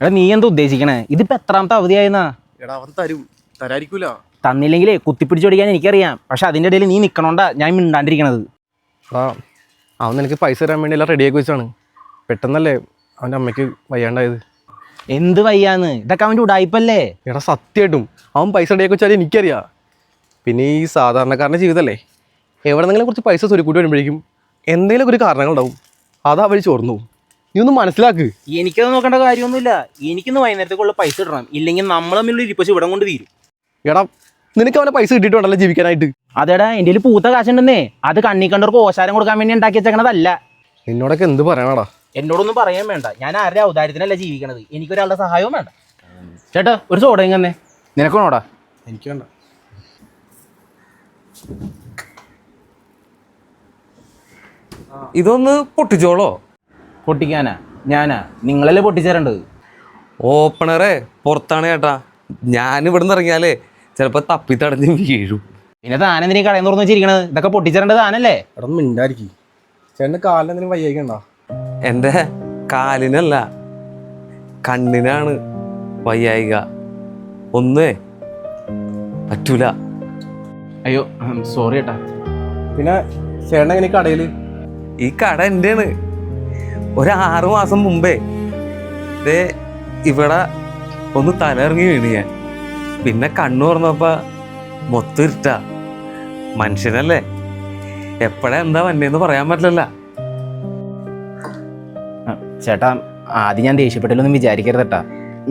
എടാ നീ എന്താ ഉദ്ദേശിക്കണേ? ഇതിപ്പോ എത്രാമത്തെ അവധിയായെന്നാ? എടാ അവൻ തരും, തരായിരിക്കൂല. തന്നില്ലെങ്കിലേ കുത്തിപ്പിടിച്ചോടിക്കാൻ എനിക്കറിയാം. പക്ഷെ അതിൻ്റെ ഇടയിൽ നീ നിൽക്കണോണ്ടാ ഞാൻ മിണ്ടാണ്ടിരിക്കണത്. എടാ അവൻ നിനക്ക് പൈസ തരാൻ വേണ്ടി എല്ലാം റെഡിയാക്കി വെച്ചാണ്. പെട്ടെന്നല്ലേ അവൻ്റെ അമ്മയ്ക്ക് വയ്യാണ്ടായത്. എന്ത് വയ്യാന്ന്? ഇതൊക്കെ അവൻ്റെ ഉടായിപ്പല്ലേ? എടാ സത്യമായിട്ടും അവൻ പൈസ റെഡിയാക്കി വെച്ചാൽ എനിക്കറിയാം. പിന്നെ ഈ സാധാരണക്കാരൻ്റെ ജീവിതമല്ലേ, എവിടെന്നെങ്കിലും കുറച്ച് പൈസ സ്വരുക്കൂട്ടി വരുമ്പോഴേക്കും എന്തെങ്കിലും ഒരു കാരണങ്ങളുണ്ടാവും. അതാ വഴി ചോർന്നു. നീ ഒന്ന് മനസ്സിലാക്ക്. എനിക്കത് നോക്കേണ്ട കാര്യമൊന്നുമില്ല. എനിക്കിന്ന് വൈകുന്നേരത്തേക്കുള്ള പൈസ ഇടണം, ഇല്ലെങ്കിൽ നമ്മൾ തമ്മിലുള്ള ഇരിപ്പശ് ഇവിടെ കൊണ്ട് തീരും. എടാ നിനക്ക് അവനെ പൈസ കിട്ടിയിട്ടുണ്ടല്ലോ ജീവിക്കാനായിട്ട്. അതെടാ എൻ്റെ കയ്യിൽ പൂത്ത കാശുണ്ടെന്നേ. അത് കണ്ണി കണ്ടവർക്ക് ഓശാരം കൊടുക്കാൻ വേണ്ടി ഉണ്ടാക്കി വെച്ചേക്കണതല്ല. നിന്നോടൊക്കെ എന്ത് പറയണടാ? എന്നോടൊന്നും പറയാൻ വേണ്ട. ഞാൻ ആരുടെ ഔദാര്യത്തിനല്ല ജീവിക്കണത്. എനിക്കൊരാളുടെ സഹായവും വേണ്ട. ചേട്ടാ ഒരു സോഡയും തന്നെ. നിനക്കണോടാ? എനിക്ക് വേണ്ട. ഇതൊന്ന് പൊട്ടിച്ചോളോ? പൊട്ടിക്കാനാ? ഞാനാ? നിങ്ങളല്ലേ പൊട്ടിച്ചേരേണ്ടത്. ഓപ്പണറെ പുറത്താണ് ചേട്ടാ. ഞാൻ ഇവിടെ നിന്ന് ഇറങ്ങിയാലേ ചിലപ്പോൾ തപ്പി തടഞ്ഞ് വീഴും. പിന്നെ താനെന്തിനീ കടയിൽ തുറന്ന് വെച്ചിരിക്കണത്? ഇതൊക്കെ പൊട്ടിച്ചേരേണ്ടത് താനല്ലേ? എടാ മിണ്ടായിരിക്കും. ചേട്ടൻ്റെ കാലിനെന്തെങ്കിലും വയ്യായിക്കണ്ട? എൻ്റെ കാലിനല്ല, കണ്ണിനാണ് വയ്യായിക. ഒന്നേ പറ്റൂല. അയ്യോ സോറി ചേട്ടാ. പിന്നെ ചേട്ടൻ എങ്ങനെ കടയിൽ? ഈ കട എൻ്റെയാണ്. ഒരു 6 മാസം മുമ്പേ ദേ ഇവിടെ ഒന്ന് തലയിറങ്ങി വീണ് ഞാൻ. പിന്നെ കണ്ണു തുറന്നപ്പോൾ മൊത്തം ഇരുട്ടാ. മനുഷ്യനല്ലേ, എപ്പോഴാ എന്താ വന്നേന്ന് പറയാൻ പറ്റില്ലല്ല. ചേട്ടാ ആദ്യം ഞാൻ ദേഷ്യപ്പെട്ടില്ലൊന്നും വിചാരിക്കരുത് കേട്ടാ.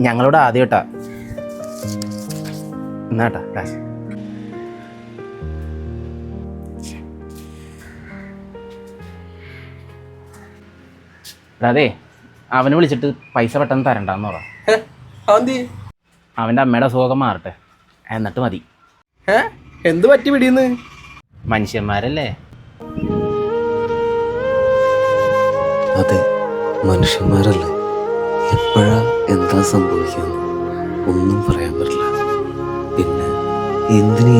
ഞങ്ങളോട് ആദ്യം കേട്ടാ. എന്നാട്ടാ കാശ്. അതെ അവനെ വിളിച്ചിട്ട് പൈസ പെട്ടെന്ന് തരണ്ടെന്ന് പറ. അവൻ്റെ അമ്മയുടെ അസുഖം മാറട്ടെ, എന്നിട്ട് മതി. എന്ത് പറ്റി പിടിയുന്ന്? മനുഷ്യന്മാരല്ലേ? അതെ, മനുഷ്യന്മാരല്ലേ. എപ്പോഴാ എന്താ സംഭവിക്കുക ഒന്നും പറയാൻ പറ്റില്ല. പിന്നെ എന്തിനീ